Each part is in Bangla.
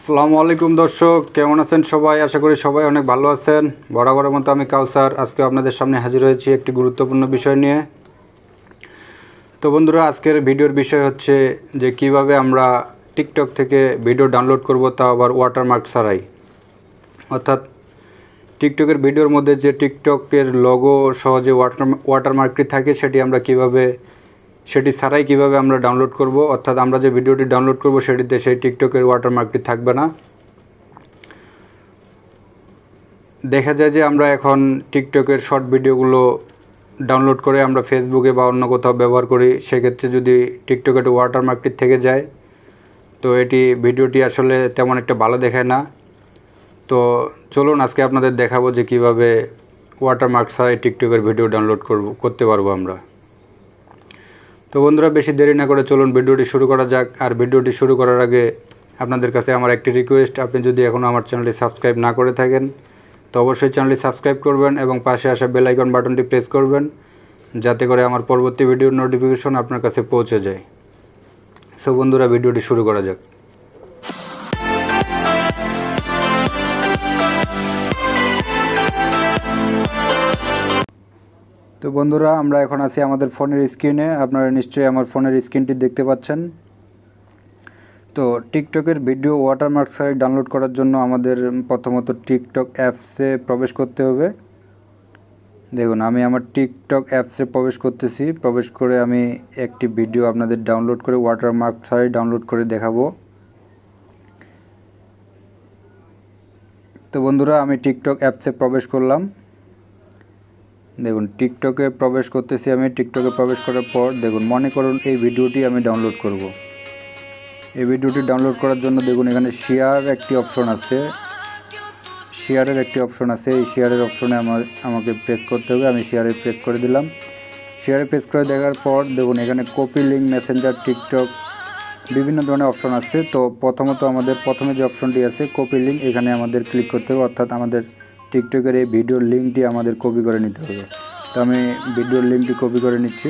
আসসালামু আলাইকুম দর্শক, কেমন আছেন সবাই? আশা করি সবাই অনেক ভালো আছেন। বরাবরের মতো আমি কাউসার আজকে আপনাদের সামনে হাজির হয়েছি একটি গুরুত্বপূর্ণ বিষয় নিয়ে। তো বন্ধুরা, আজকের ভিডিওর বিষয় হচ্ছে যে কিভাবে আমরা টিকটক থেকে ভিডিও ডাউনলোড করব, তা আবার ওয়াটারমার্ক ছাড়াই। অর্থাৎ টিকটকের ভিডিওর মধ্যে যে টিকটকের লোগো সহ যে ওয়াটারমার্কটি থাকে সেটি ছাড়াই কিভাবে আমরা ডাউনলোড করব। অর্থাৎ আমরা যে ভিডিওটি ডাউনলোড করব সেটিতে সেই টিকটকের ওয়াটারমার্কটি থাকবে না। দেখা যায় যে আমরা এখন টিকটকের শর্ট ভিডিওগুলো ডাউনলোড করে আমরা ফেসবুকে বা অন্য কোথাও ব্যবহার করি। সেক্ষেত্রে যদি টিকটকের ওয়াটারমার্কটি থেকে যায়, তো ভিডিওটি আসলে তেমন একটা ভালো দেখায় না। তো চলুন আজকে আপনাদের দেখাবো যে কিভাবে ওয়াটারমার্ক ছাড়াই টিকটকের ভিডিও ডাউনলোড করতে পারবো আমরা। তো বন্ধুরা, বেশি দেরি না করে চলুন ভিডিওটি শুরু করা যাক। আর ভিডিওটি শুরু করার আগে আপনাদের কাছে আমার একটি রিকোয়েস্ট, আপনি যদি এখনও আমার চ্যানেলটি সাবস্ক্রাইব না করে থাকেন তো অবশ্যই চ্যানেলটি সাবস্ক্রাইব করবেন এবং পাশে আসা বেল আইকন বাটনটি প্রেস করবেন, যাতে করে আমার পরবর্তী ভিডিওর নোটিফিকেশন আপনার কাছে পৌঁছে যায়। সো বন্ধুরা, ভিডিওটি শুরু করা যাক। তো বন্ধুরা, আমরা এখন আছি আমাদের ফোনের স্ক্রিনে। আপনারা নিশ্চয়ই আমার ফোনের স্ক্রিনটি দেখতে পাচ্ছেন। তো টিকটকের ভিডিও ওয়াটারমার্ক ছাড়াই ডাউনলোড করার জন্য আমাদের প্রথমত টিকটক অ্যাপসে প্রবেশ করতে হবে। দেখুন, আমি আমার টিকটক অ্যাপসে প্রবেশ করতেছি। প্রবেশ করে আমি একটি ভিডিও আপনাদের ডাউনলোড করে ওয়াটারমার্ক ছাড়াই ডাউনলোড করে দেখাবো। তো বন্ধুরা, আমি টিকটক অ্যাপসে প্রবেশ করলাম। দেখুন, টিকটকে প্রবেশ করতেছি আমি। টিকটকে প্রবেশ করার পর দেখুন, মনে করুন এই ভিডিওটি আমি ডাউনলোড করব। এই ভিডিওটি ডাউনলোড করার জন্য দেখুন এখানে শেয়ারের একটি অপশন আছে। এই শেয়ারের অপশনে আমাকে প্রেস করতে হবে। আমি শেয়ারে প্রেস করে দিলাম। শেয়ারে প্রেস করে দেওয়ার পর দেখুন এখানে কপি লিঙ্ক, মেসেঞ্জার, টিকটক বিভিন্ন ধরনের অপশন আছে। তো প্রথমে যে অপশনটি আছে কপি লিঙ্ক, এখানে আমাদের ক্লিক করতে হবে। অর্থাৎ আমাদের টিকটকের এই ভিডিওর লিঙ্কটি আমাদের কপি করে নিতে হবে। তো আমি ভিডিওর লিঙ্কটি কপি করে নিচ্ছি।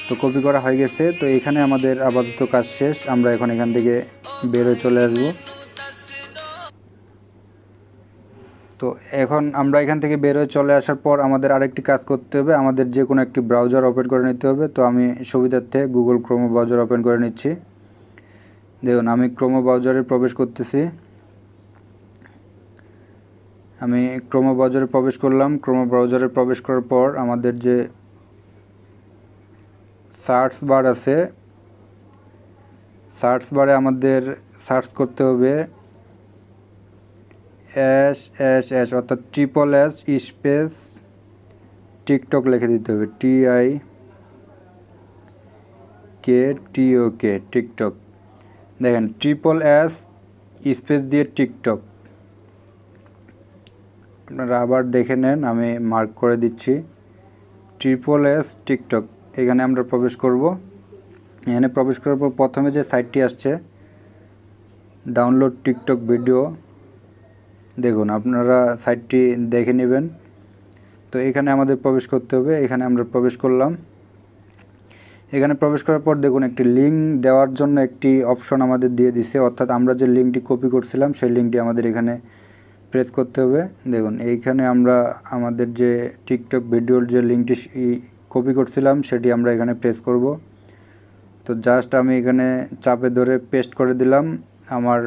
তো কপি করা হয়ে গেছে। তো এখানে আমাদের আপাতত কাজ শেষ। আমরা এখন এখান থেকে বের হয়ে চলে আসব। তো এখন আমরা এখান থেকে বের হয়ে চলে আসার পর আমাদের আরেকটি কাজ করতে হবে। আমাদের যে কোনো একটি ব্রাউজার ওপেন করে নিতে হবে। তো আমি সুবিধার্থে গুগল ক্রোম ব্রাউজার ওপেন করে নিচ্ছি। দেখুন, আমি ক্রোম ব্রাউজারে প্রবেশ করতেছি। আমি ক্রোম ব্রাউজারে প্রবেশ করলাম। ক্রোম ব্রাউজারে প্রবেশ করার পর আমাদের যে সার্চ বার আছে, সার্চ বারে আমাদের সার্চ করতে হবে SSS অর্থাৎ SSS স্পেস টিকটক লিখে দিতে হবে। TIKTOK TikTok. দেখেন, SSS স্পেস দিয়ে টিকটক। আপনারা আবার দেখে নেন, আমি মার্ক করে দিচ্ছি। SSS টিকটক, এখানে আমরা প্রবেশ করব। এখানে প্রবেশ করার পর প্রথমে যে সাইটটি আসছে ডাউনলোড টিকটক ভিডিও, দেখুন আপনারা সাইটটি দেখে নেবেন। তো এখানে আমাদের প্রবেশ করতে হবে। এখানে আমরা প্রবেশ করলাম। এখানে প্রবেশ করার পর দেখুন একটি লিঙ্ক দেওয়ার জন্য একটি অপশন আমাদের দিয়ে দিছে। অর্থাৎ আমরা যে লিঙ্কটি কপি করছিলাম সেই লিঙ্কটি আমাদের এখানে প্রেস করতে হবে। দেখুন, এইখানে আমরা আমাদের যে টিকটক ভিডিওর যে লিঙ্কটি কপি করছিলাম সেটি আমরা এখানে প্রেস করব। তো জাস্ট আমি এখানে চাপে ধরে পেস্ট করে দিলাম। আমার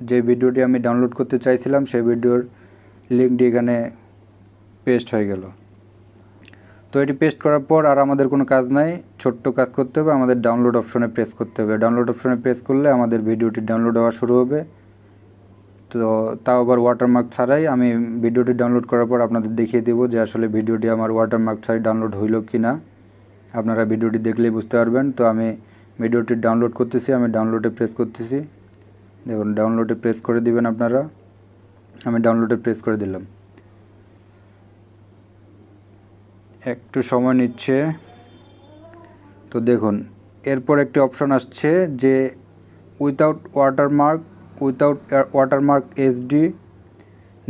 যে ভিডিওটি আমি ডাউনলোড করতে চাইছিলাম সেই ভিডিওর লিঙ্কটি এখানে পেস্ট হয়ে গেল। তো এটি পেস্ট করার পর আর আমাদের কোনো কাজ নাই, ছোট্ট কাজ করতে হবে। আমাদের ডাউনলোড অপশনে প্রেস করতে হবে। ডাউনলোড অপশনে প্রেস করলে আমাদের ভিডিওটি ডাউনলোড হওয়া শুরু হবে। তো তাও আবার ওয়াটারমার্ক ছাড়াই। আমি ভিডিওটি ডাউনলোড করার পর আপনাদের দেখিয়ে দেবো যে আসলে ভিডিওটি আমার ওয়াটারমার্ক ছাড়াই ডাউনলোড হইল কি না। আপনারা ভিডিওটি দেখলেই বুঝতে পারবেন। তো আমি ভিডিওটি ডাউনলোড করতেছি। আমি ডাউনলোডে প্রেস করতেছি। দেখুন, ডাউনলোডে প্রেস করে দিবেন আপনারা। আমি ডাউনলোডে প্রেস করে দিলাম। একটু সময় নিচ্ছে। তো দেখুন, এরপর একটি অপশন আসছে যে উইথাউট ওয়াটারমার্ক HD।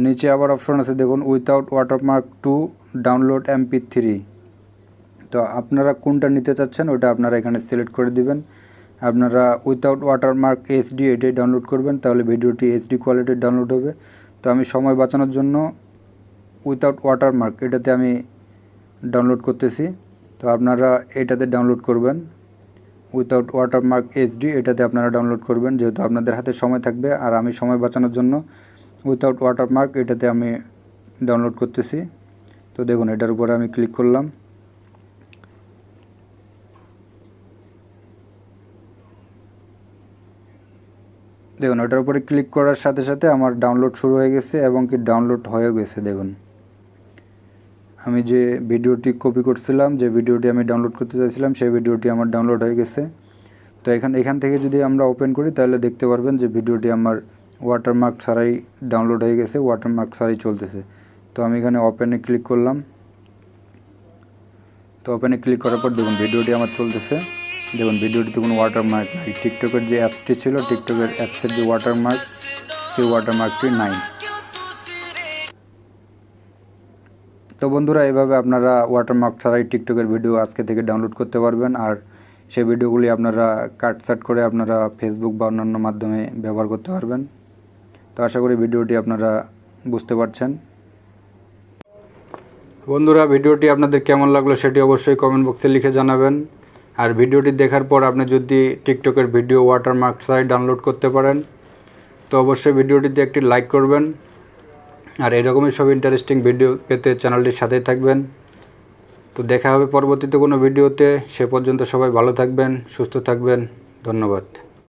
নিচে আবার অপশন আছে দেখুন, উইথাউট ওয়াটারমার্ক 2 ডাউনলোড MP3। তো আপনারা কোনটা নিতে চাচ্ছেন ওটা আপনারা এখানে সিলেক্ট করে দিবেন। আপনারা উইথাউট ওয়াটারমার্ক এইচডি এটাই ডাউনলোড করবেন, তাহলে ভিডিওটি এইচডি কোয়ালিটির ডাউনলোড হবে। তো আমি সময় বাঁচানোর জন্য উইথাউট ওয়াটারমার্ক এটাতে আমি ডাউনলোড করতেছি। তো আপনারা এটাতে ডাউনলোড করবেন, উইথাউট ওয়াটারমার্ক এইচডি এটাতে আপনারা ডাউনলোড করবেন, যেহেতু আপনাদের হাতে সময় থাকবে। আর আমি সময় বাঁচানোর জন্য উইথাউট ওয়াটারমার্ক এটাতে আমি ডাউনলোড করতেছি। তো দেখুন, এটার উপরে আমি ক্লিক করলাম। দেখুন, ওটার উপরে ক্লিক করার সাথে সাথে আমার ডাউনলোড শুরু হয়ে গেছে এবং কি ডাউনলোড হয়ে গেছে। দেখুন, আমি যে ভিডিওটি কপি করছিলাম, যে ভিডিওটি আমি ডাউনলোড করতে চাইছিলাম, সেই ভিডিওটি আমার ডাউনলোড হয়ে গেছে। তো এখান থেকে যদি আমরা ওপেন করি তাহলে দেখতে পারবেন যে ভিডিওটি আমার ওয়াটারমার্ক ছাড়াই ডাউনলোড হয়ে গেছে, ওয়াটারমার্ক ছাড়াই চলতেছে। তো আমি এখানে ওপেনে ক্লিক করলাম। তো ওপেনে ক্লিক করার পর দেখুন ভিডিওটি আমার চলতেছে। দেখুন, ভিডিওটিতে কোনো ওয়াটারমার্ক নাই। টিকটকের যে অ্যাপসটি ছিল, টিকটকের অ্যাপসের যে ওয়াটারমার্ক, সেই ওয়াটারমার্কটি নাই। তো বন্ধুরা, এভাবে আপনারা ওয়াটারমার্ক ছাড়াই টিকটকের ভিডিও আজকে থেকে ডাউনলোড করতে পারবেন। আর সেই ভিডিওগুলি আপনারা কাটসাট করে আপনারা ফেসবুক বা অন্যান্য মাধ্যমে ব্যবহার করতে পারবেন। তো আশা করি ভিডিওটি আপনারা বুঝতে পারছেন। বন্ধুরা, ভিডিওটি আপনাদের কেমন লাগলো সেটি অবশ্যই কমেন্ট বক্সে লিখে জানাবেন। আর ভিডিওটি দেখার পর আপনি যদি টিকটকের ভিডিও ওয়াটারমার্ক ছাড়াই ডাউনলোড করতে পারেন তো অবশ্যই ভিডিওটিতে একটি লাইক করবেন। আর এরকমই সব ইন্টারেস্টিং ভিডিও পেতে চ্যানেলটির সাথেই থাকবেন। তো দেখা হবে পরবর্তীতে কোনো ভিডিওতে। সে পর্যন্ত সবাই ভালো থাকবেন, সুস্থ থাকবেন। ধন্যবাদ।